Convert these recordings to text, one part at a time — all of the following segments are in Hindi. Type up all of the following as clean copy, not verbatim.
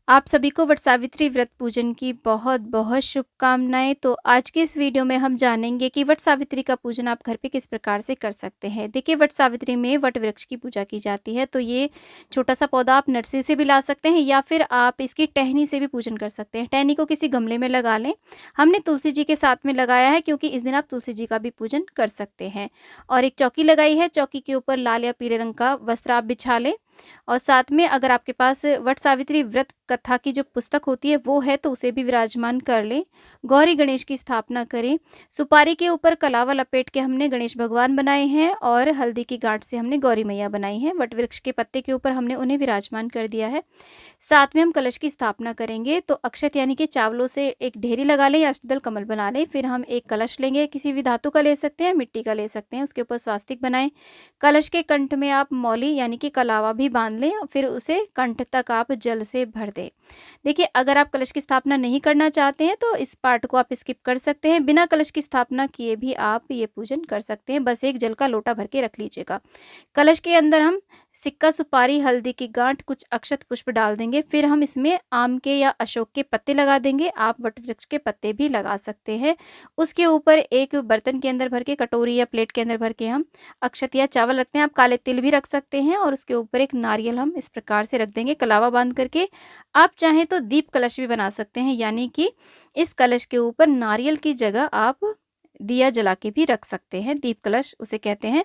आप सभी को वट सावित्री व्रत पूजन की बहुत बहुत शुभकामनाएं। तो आज के इस वीडियो में हम जानेंगे कि वट सावित्री का पूजन आप घर पे किस प्रकार से कर सकते हैं। देखिए, वट सावित्री में वट वृक्ष की पूजा की जाती है। तो ये छोटा सा पौधा आप नर्सरी से भी ला सकते हैं या फिर आप इसकी टहनी से भी पूजन कर सकते हैं। टहनी को किसी गमले में लगा लें। हमने तुलसी जी के साथ में लगाया है क्योंकि इस दिन आप तुलसी जी का भी पूजन कर सकते हैं। और एक चौकी लगाई है, चौकी के ऊपर लाल या पीले रंग का वस्त्र आप बिछा लें। और साथ में अगर आपके पास वट सावित्री व्रत कथा की जो पुस्तक होती है वो है तो उसे भी विराजमान कर लें। गौरी गणेश की स्थापना करें। सुपारी के ऊपर कलावा लपेट के हमने गणेश भगवान बनाए हैं और हल्दी की गांठ से हमने गौरी मैया बनाई है। वट वृक्ष के पत्ते के ऊपर हमने उन्हें विराजमान कर दिया है। साथ में हम कलश की स्थापना करेंगे। तो अक्षत यानी कि चावलों से एक ढेरी लगा लें या अष्टदल कमल बना लें। फिर हम एक कलश लेंगे, किसी भी धातु का ले सकते हैं, मिट्टी का ले सकते हैं। उसके ऊपर स्वास्तिक बनाएं। कलश के कंठ में आप मौली यानी कि कलावा भी बांध लें, फिर उसे कंठ तक आप जल से भर दें। देखिए, अगर आप कलश की स्थापना नहीं करना चाहते हैं तो इस पार्ट को आप स्किप कर सकते हैं। बिना कलश की स्थापना किए भी आप ये पूजन कर सकते हैं। बस एक जल का लोटा भर के रख लीजिएगा। कलश के अंदर हम सिक्का, सुपारी, हल्दी की गांठ, कुछ अक्षत पुष्प डाल देंगे। फिर हम इसमें आम के या अशोक के पत्ते लगा देंगे। आप वट वृक्ष के पत्ते भी लगा सकते हैं। उसके ऊपर एक बर्तन के अंदर भर के, कटोरी या प्लेट के अंदर भर के हम अक्षत या चावल रखते हैं। आप काले तिल भी रख सकते हैं और उसके ऊपर एक नारियल हम इस प्रकार से रख देंगे कलावा बांध करके। आप चाहें तो दीप कलश भी बना सकते हैं, यानी कि इस कलश के ऊपर नारियल की जगह आप दिया जला के भी रख सकते हैं। दीप कलश उसे कहते हैं।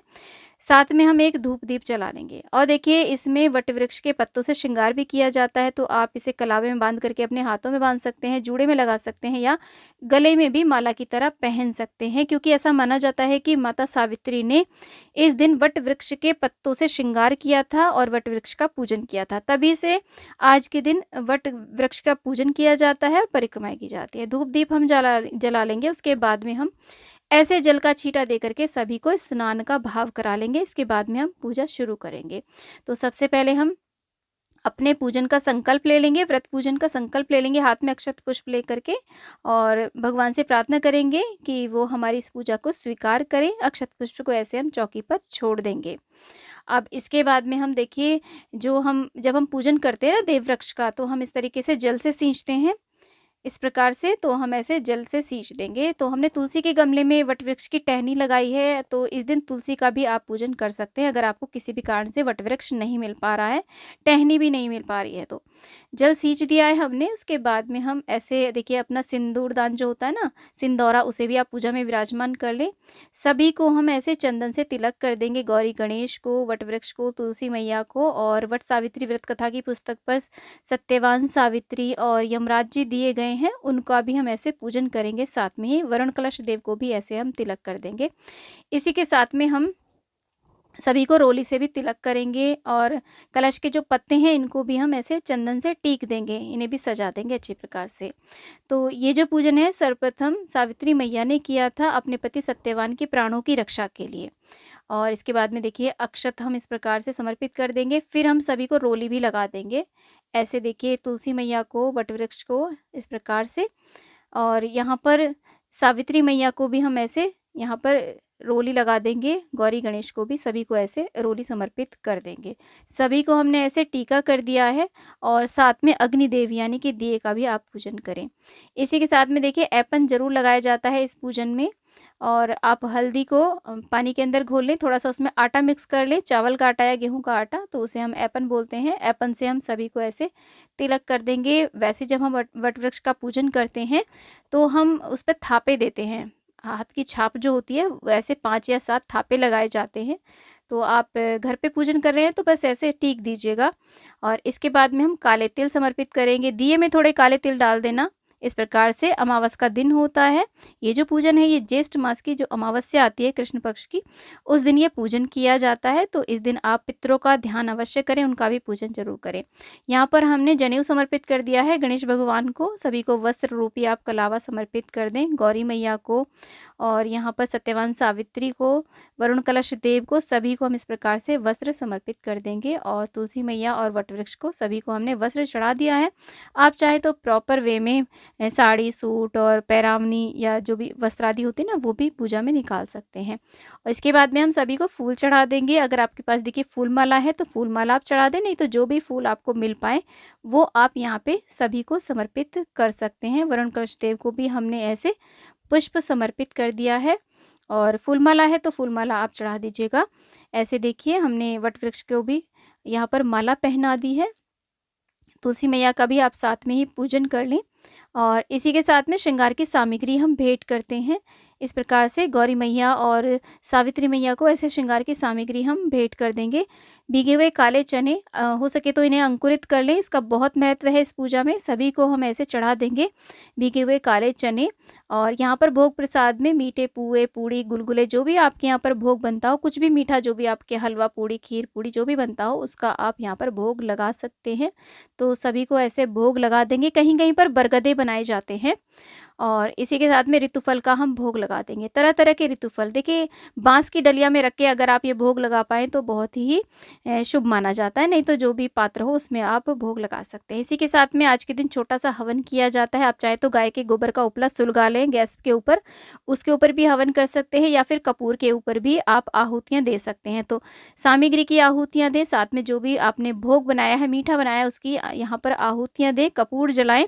साथ में हम एक धूप दीप जला लेंगे। और देखिए, इसमें वट वृक्ष के पत्तों से श्रृंगार भी किया जाता है। तो आप इसे कलावे में बांध करके अपने हाथों में बांध सकते हैं, जूड़े में लगा सकते हैं या गले में भी माला की तरह पहन सकते हैं। क्योंकि ऐसा माना जाता है कि माता सावित्री ने इस दिन वट वृक्ष के पत्तों से श्रृंगार किया था और वट वृक्ष का पूजन किया था। तभी से आज के दिन वट वृक्ष का पूजन किया जाता है और परिक्रमाएं की जाती है। धूप दीप हम जला लेंगे। उसके बाद में हम ऐसे जल का छींटा दे करके सभी को स्नान का भाव करा लेंगे। इसके बाद में हम पूजा शुरू करेंगे। तो सबसे पहले हम अपने पूजन का संकल्प ले लेंगे, व्रत पूजन का संकल्प ले लेंगे, हाथ में अक्षत पुष्प लेकर के, और भगवान से प्रार्थना करेंगे कि वो हमारी इस पूजा को स्वीकार करें। अक्षत पुष्प को ऐसे हम चौकी पर छोड़ देंगे। अब इसके बाद में हम देखिए, जब हम पूजन करते हैं ना देव वृक्ष का, तो हम इस तरीके से जल से सींचते हैं। इस प्रकार से तो हम ऐसे जल से सींच देंगे। तो हमने तुलसी के गमले में वट वृक्ष की टहनी लगाई है, तो इस दिन तुलसी का भी आप पूजन कर सकते हैं। अगर आपको किसी भी कारण से वट वृक्ष नहीं मिल पा रहा है, टहनी भी नहीं मिल पा रही है, तो जल सींच दिया है हमने। उसके बाद में हम ऐसे देखिए, अपना सिंदूर दान जो होता है ना, सिंदौरा, उसे भी आप पूजा में विराजमान कर लें। सभी को हम ऐसे चंदन से तिलक कर देंगे। गौरी गणेश को, वट वृक्ष को, तुलसी मैया को, और वट सावित्री व्रत कथा की पुस्तक पर सत्यवान सावित्री और यमराज जी दिए गए हैं, उनका भी हम ऐसे पूजन करेंगे। साथ में ही वरुण कलश देव को भी ऐसे हम तिलक कर देंगे। इसी के साथ में हम सभी को रोली से भी तिलक करेंगे और कलश के जो पत्ते हैं इनको भी हम ऐसे चंदन से टीक देंगे, इन्हें भी सजा देंगे अच्छी प्रकार से। तो ये जो पूजन है सर्वप्रथम सावित्री मैया ने किया था अपने पति सत्यवान के प्राणों की रक्षा के लिए। और इसके बाद में देखिए, अक्षत हम इस प्रकार से समर्पित कर देंगे। फिर हम सभी को रोली भी लगा देंगे। ऐसे देखिए, तुलसी मैया को, वट वृक्ष को इस प्रकार से, और यहाँ पर सावित्री मैया को भी हम ऐसे यहाँ पर रोली लगा देंगे। गौरी गणेश को भी, सभी को ऐसे रोली समर्पित कर देंगे। सभी को हमने ऐसे टीका कर दिया है। और साथ में अग्निदेव यानी कि दिए का भी आप पूजन करें। इसी के साथ में देखिए, ऐपन जरूर लगाया जाता है इस पूजन में। और आप हल्दी को पानी के अंदर घोल लें, थोड़ा सा उसमें आटा मिक्स कर लें, चावल का आटा या गेहूं का आटा, तो उसे हम ऐपन बोलते हैं। ऐपन से हम सभी को ऐसे तिलक कर देंगे। वैसे जब हम वट वृक्ष का पूजन करते हैं तो हम उस पर थापे देते हैं। हाथ की छाप जो होती है, वैसे 5 या 7 थापे लगाए जाते हैं। तो आप घर पे पूजन कर रहे हैं तो बस ऐसे टीक दीजिएगा। और इसके बाद में हम काले तिल समर्पित करेंगे। दिए में थोड़े काले तिल डाल देना। इस प्रकार से अमावस का दिन होता है। ये जो पूजन है, ये ज्येष्ठ मास की जो अमावस्या आती है कृष्ण पक्ष की, उस दिन ये पूजन किया जाता है। तो इस दिन आप पितरों का ध्यान अवश्य करें, उनका भी पूजन जरूर करें। यहाँ पर हमने जनेऊ समर्पित कर दिया है गणेश भगवान को। सभी को वस्त्र रूपी आप कलावा समर्पित कर दें। गौरी मैया को, और यहाँ पर सत्यवान सावित्री को, वरुण कलश देव को, सभी को हम इस प्रकार से वस्त्र समर्पित कर देंगे। और तुलसी मैया और वट वृक्ष को, सभी को हमने वस्त्र चढ़ा दिया है। आप चाहे तो प्रॉपर वे में साड़ी, सूट और पैरावनी या जो भी वस्त्र आदि होते हैं ना, वो भी पूजा में निकाल सकते हैं। और इसके बाद में हम सभी को फूल चढ़ा देंगे। अगर आपके पास देखिए फूल माला है तो फूल माला आप चढ़ा दें, नहीं तो जो भी फूल आपको मिल पाए वो आप यहाँ पे सभी को समर्पित कर सकते हैं। वरुण कृष्णदेव को भी हमने ऐसे पुष्प समर्पित कर दिया है। और फूल माला है तो फूल माला आप चढ़ा दीजिएगा। ऐसे देखिए हमने वट वृक्ष को भी यहाँ पर माला पहना दी है। तुलसी मैया का भी आप साथ में ही पूजन कर लें। और इसी के साथ में श्रृंगार की सामग्री हम भेंट करते हैं। इस प्रकार से गौरी मैया और सावित्री मैया को ऐसे श्रृंगार की सामग्री हम भेंट कर देंगे। भीगे हुए काले चने हो सके तो इन्हें अंकुरित कर लें, इसका बहुत महत्व है इस पूजा में। सभी को हम ऐसे चढ़ा देंगे भीगे हुए काले चने। और यहाँ पर भोग प्रसाद में मीठे पुए, पूड़ी, गुलगुले जो भी आपके यहाँ पर भोग बनता हो, कुछ भी मीठा जो भी आपके हलवा पूड़ी, खीर पूड़ी जो भी बनता हो उसका आप यहाँ पर भोग लगा सकते हैं। तो सभी को ऐसे भोग लगा देंगे। कहीं कहीं पर बरगदे बनाए जाते हैं और इसी के साथ में ऋतुफल का हम भोग लगा देंगे। तरह तरह के ऋतुफल देखिए बांस की डलिया में रख के अगर आप ये भोग लगा पाएँ तो बहुत ही शुभ माना जाता है, नहीं तो जो भी पात्र हो उसमें आप भोग लगा सकते हैं। इसी के साथ में आज के दिन छोटा सा हवन किया जाता है। आप चाहे तो गाय के गोबर का उपला सुलगा लें गैस के ऊपर, उसके ऊपर भी हवन कर सकते हैं, या फिर कपूर के ऊपर भी आप आहुतियाँ दे सकते हैं। तो सामग्री की आहुतियाँ दें, साथ में जो भी आपने भोग बनाया है, मीठा बनाया है, उसकी यहाँ पर आहुतियाँ दें, कपूर जलाएं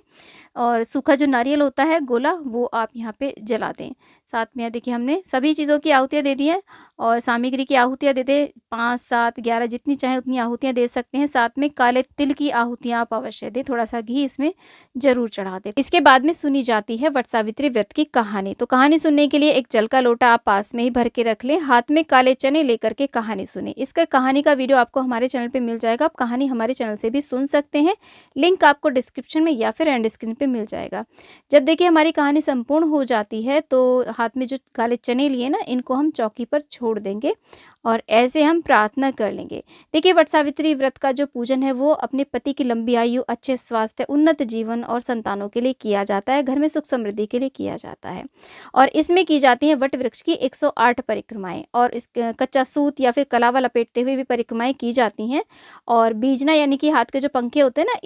और सूखा जो नारियल होता है गोला वो आप यहाँ पे जला दें। साथ में देखिए हमने सभी चीज़ों की आहुतियाँ दे दी हैं और सामग्री की आहुतियाँ दे दें। 5, 7, 11 जितनी चाहे उतनी आहुतियाँ दे सकते हैं। साथ में काले तिल की आहुतियाँ आप अवश्य दें, थोड़ा सा घी इसमें जरूर चढ़ा दें। इसके बाद में सुनी जाती है वट सावित्री व्रत की कहानी। तो कहानी सुनने के लिए एक जल का लोटा आप पास में ही भर के रख लें, हाथ में काले चने लेकर के कहानी सुने। इसका कहानी का वीडियो आपको हमारे चैनल पर मिल जाएगा। आप कहानी हमारे चैनल से भी सुन सकते हैं, लिंक आपको डिस्क्रिप्शन में या फिर एंड स्क्रीन पे मिल जाएगा। जब देखिए हमारी कहानी संपूर्ण हो जाती है तो हाथ में जो काले चने लिए ना, इनको हम चौकी पर छोड़ देंगे और ऐसे हम प्रार्थना कर लेंगे। देखिए वट सावित्री व्रत का जो पूजन है वो अपने पति की लंबी आयु, अच्छे स्वास्थ्य, उन्नत जीवन और संतानों के लिए किया जाता है, घर में सुख समृद्धि के लिए किया जाता है। और इसमें की जाती है वट वृक्ष की 108 परिक्रमाएं और इस कच्चा सूत या फिर कलावा लपेटते हुए भी परिक्रमाएं की जाती हैं। और बीजना यानी कि हाथ के जो पंखे होते हैं ना,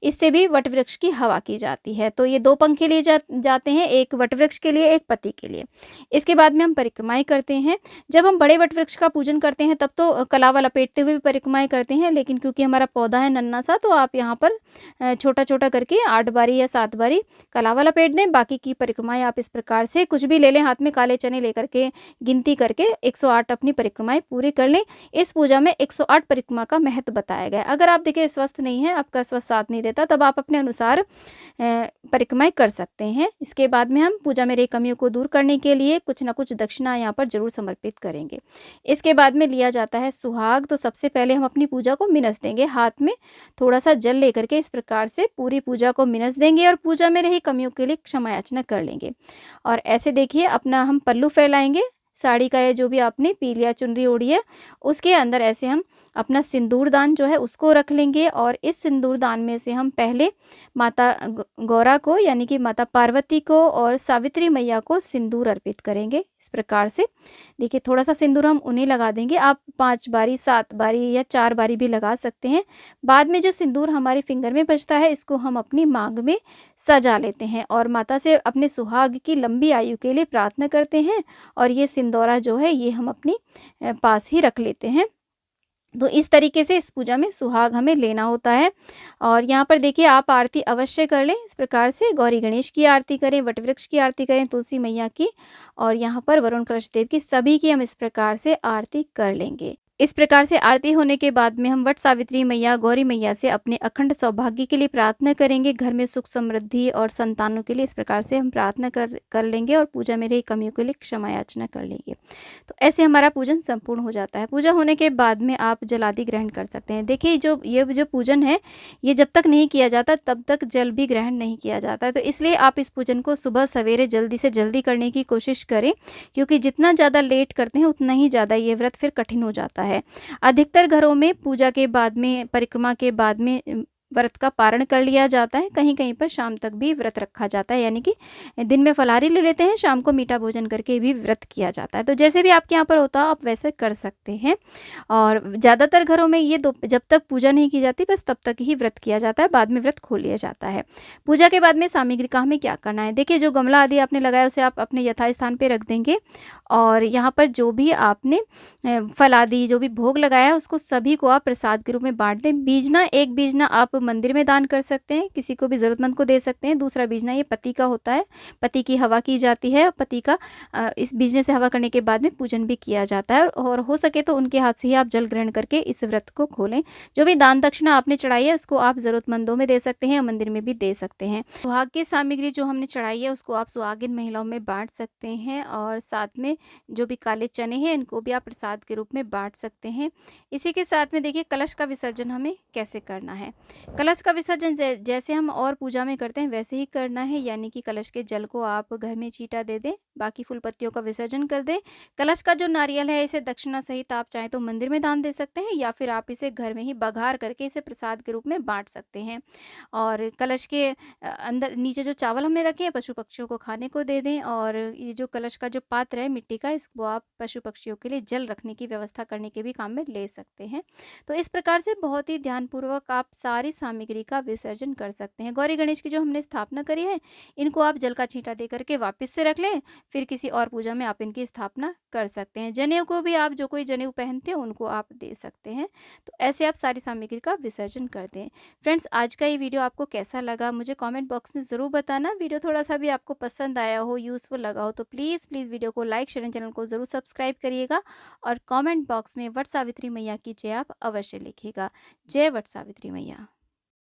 इससे भी वट वृक्ष की हवा की जाती है। तो ये 2 पंखे लिए जाते हैं, एक वट वृक्ष के लिए, एक पति के लिए। इसके बाद में हम परिक्रमाएं करते हैं। जब हम बड़े वट वृक्ष का पूजन करते हैं तब तो कलावा लपेटते हुए भी परिक्रमाएं करते हैं, लेकिन क्योंकि हमारा पौधा है नन्हा सा तो आप यहाँ पर छोटा छोटा करके 8 बारी या 7 बारी कलावा लपेट दें। बाकी की परिक्रमाएं आप इस प्रकार से कुछ भी ले लें, हाथ में काले चने लेकर के गिनती करके 108 अपनी परिक्रमाएं पूरी कर लें। इस पूजा में 108 परिक्रमा का महत्व बताया गया है। अगर आप देखिए स्वस्थ नहीं है, आपका स्वस्थ साथ नहीं देता, तब आप अपने अनुसार परिक्रमाएं कर सकते हैं। इसके बाद में हम पूजा में रही कमियों को दूर करने के लिए कुछ ना कुछ दक्षिणा यहाँ पर जरूर समर्पित करेंगे। इसके बाद में लिया जाता है सुहाग। तो सबसे पहले हम अपनी पूजा को मिनस देंगे, हाथ में थोड़ा सा जल लेकर के इस प्रकार से पूरी पूजा को मिनस देंगे और पूजा में रही कमियों के लिए क्षमा याचना कर लेंगे। और ऐसे देखिए अपना हम पल्लू फैलाएंगे, साड़ी का या जो भी आपने पीली या चुनरी ओढ़ी है उसके अंदर ऐसे हम अपना सिंदूर दान जो है उसको रख लेंगे। और इस सिंदूर दान में से हम पहले माता गौरा को यानी कि माता पार्वती को और सावित्री मैया को सिंदूर अर्पित करेंगे। इस प्रकार से देखिए थोड़ा सा सिंदूर हम उन्हें लगा देंगे। आप 5 बारी, 7 बारी या 4 बारी भी लगा सकते हैं। बाद में जो सिंदूर हमारे फिंगर में बचता है इसको हम अपनी मांग में सजा लेते हैं और माता से अपने सुहाग की लंबी आयु के लिए प्रार्थना करते हैं। और ये सिंदूरा जो है ये हम अपनी पास ही रख लेते हैं। तो इस तरीके से इस पूजा में सुहाग हमें लेना होता है। और यहाँ पर देखिए आप आरती अवश्य कर लें। इस प्रकार से गौरी गणेश की आरती करें, वट वृक्ष की आरती करें, तुलसी मैया की, और यहाँ पर वरुण कृष्णदेव की, सभी की हम इस प्रकार से आरती कर लेंगे। इस प्रकार से आरती होने के बाद में हम वट सावित्री मैया, गौरी मैया से अपने अखंड सौभाग्य के लिए प्रार्थना करेंगे, घर में सुख समृद्धि और संतानों के लिए। इस प्रकार से हम प्रार्थना कर लेंगे और पूजा में रही कमियों के लिए क्षमा याचना कर लेंगे। तो ऐसे हमारा पूजन संपूर्ण हो जाता है। पूजा होने के बाद में आप जलादि ग्रहण कर सकते हैं। देखिए ये जो पूजन है ये जब तक नहीं किया जाता तब तक जल भी ग्रहण नहीं किया जाता है। तो इसलिए आप इस पूजन को सुबह सवेरे जल्दी से जल्दी करने की कोशिश करें, क्योंकि जितना ज़्यादा लेट करते हैं उतना ही ज़्यादा ये व्रत फिर कठिन हो जाता है। अधिकतर घरों में पूजा के बाद में, परिक्रमा के बाद में व्रत का पारण कर लिया जाता है। कहीं-कहीं पर शाम तक भी व्रत रखा जाता है, यानी कि दिन में फलाहारी ले लेते हैं, शाम को मीठा भोजन करके भी व्रत किया जाता है। तो जैसे भी आपके यहाँ पर होता है, आप वैसे कर सकते हैं। और ज़्यादातर घरों में ये दो जब तक पूजा नहीं की जाती, बस तब तक ही व्रत किया जाता है, बाद में व्रत खोल लिया जाता है। पूजा के बाद में सामग्री का हमें क्या करना है? देखिए, जो गमला आदि आपने लगाया उसे आप अपने यथास्थान पे रख देंगे और यहाँ पर जो भी आपने फल आदि जो भी भोग लगाया है उसको सभी को आप प्रसाद के रूप में बाँट दें। बीजना, एक बीजना आप मंदिर में दान कर सकते हैं, किसी को भी ज़रूरतमंद को दे सकते हैं। दूसरा बीजना ये पति का होता है, पति की हवा की जाती है। पति का इस बीजने से हवा करने के बाद में पूजन भी किया जाता है और हो सके तो उनके हाथ से ही आप जल ग्रहण करके इस व्रत को खोलें। जो भी दान दक्षिणा आपने चढ़ाई है उसको आप ज़रूरतमंदों में दे सकते हैं या मंदिर में भी दे सकते हैं। सुहाग की सामग्री जो हमने चढ़ाई है उसको आप सुहागिन महिलाओं में बाँट सकते हैं और साथ में जो भी काले चने हैं इनको भी आप प्रसाद के रूप में बाँट सकते हैं। इसी के साथ में देखिए, कलश का विसर्जन हमें कैसे करना है। कलश का विसर्जन जैसे हम और पूजा में करते हैं वैसे ही करना है, यानी कि कलश के जल को आप घर में छींटा दे दें, बाकी फूल पत्तियों का विसर्जन कर दें। कलश का जो नारियल है इसे दक्षिणा सहित आप चाहें तो मंदिर में दान दे सकते हैं या फिर आप इसे घर में ही बघार करके इसे प्रसाद के रूप में बाँट सकते हैं। और कलश के अंदर नीचे जो चावल हमने रखे हैं पशु पक्षियों को खाने को दे दें और ये जो कलश का जो पात्र है मिट्टी का, इसको आप पशु पक्षियों के लिए जल रखने की व्यवस्था करने के भी काम में ले सकते हैं। तो इस प्रकार से बहुत ही ध्यानपूर्वक आप सारी सामग्री का विसर्जन कर सकते हैं। गौरी गणेश की जो हमने स्थापना करी है इनको आप जल का छींटा दे करके वापस से रख लें, फिर किसी और पूजा में आप इनकी स्थापना कर सकते हैं। जनेऊ को भी आप, जो कोई जनेऊ पहनते हैं उनको आप दे सकते हैं। तो ऐसे आप सारी सामग्री का विसर्जन कर दें। फ्रेंड्स, आज का ये वीडियो आपको कैसा लगा मुझे कमेंट बॉक्स में ज़रूर बताना। वीडियो थोड़ा सा भी आपको पसंद आया हो, यूज़फुल लगा हो तो प्लीज़ वीडियो को लाइक, शेयर एंड चैनल को ज़रूर सब्सक्राइब करिएगा और कमेंट बॉक्स में वट सावित्री मैया की जय आप अवश्य लिखिएगा। जय वट सावित्री मैया।